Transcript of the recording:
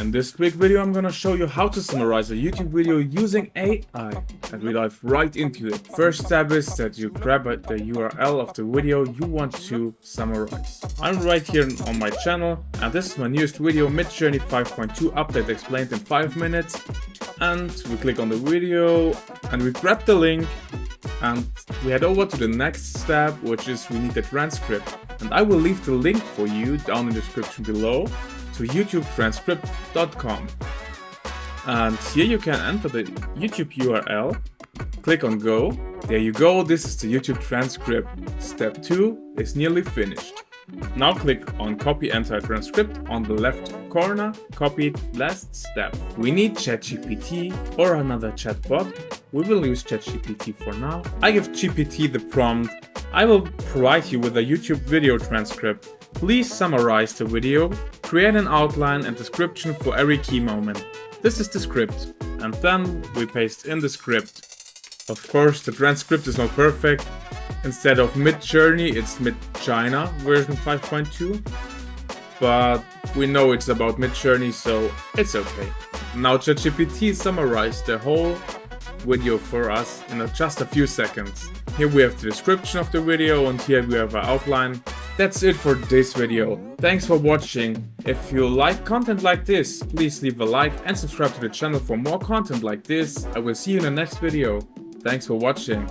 In this quick video, I'm gonna show you how to summarize a YouTube video using AI, and we dive right into it. First step is that you grab the URL of the video you want to summarize. I'm right here on my channel, and this is my newest video, Midjourney 5.2 update explained in 5 minutes. And we click on the video, and we grab the link, and we head over to the next step, which is we need the transcript. And I will leave the link for you down in the description below to YouTubetranscript.com. And here you can enter the YouTube URL, click on go. There you go, this is the YouTube transcript. Step 2 is nearly finished. Now click on copy entire transcript on the left corner, copied. Last step. We need ChatGPT or another chatbot. We will use ChatGPT for now. I give GPT the prompt. I will provide you with a YouTube video transcript. Please summarize the video, create an outline and description for every key moment. This is the script, and then we paste in the script. Of course, the transcript is not perfect. Instead of Midjourney, it's Mid-China version 5.2. But we know it's about Midjourney, so it's okay. Now ChatGPT summarized the whole video for us in just a few seconds. Here we have the description of the video, and here we have an outline. That's it for this video. Thanks for watching. If you like content like this, please leave a like and subscribe to the channel for more content like this. I will see you in the next video. Thanks for watching.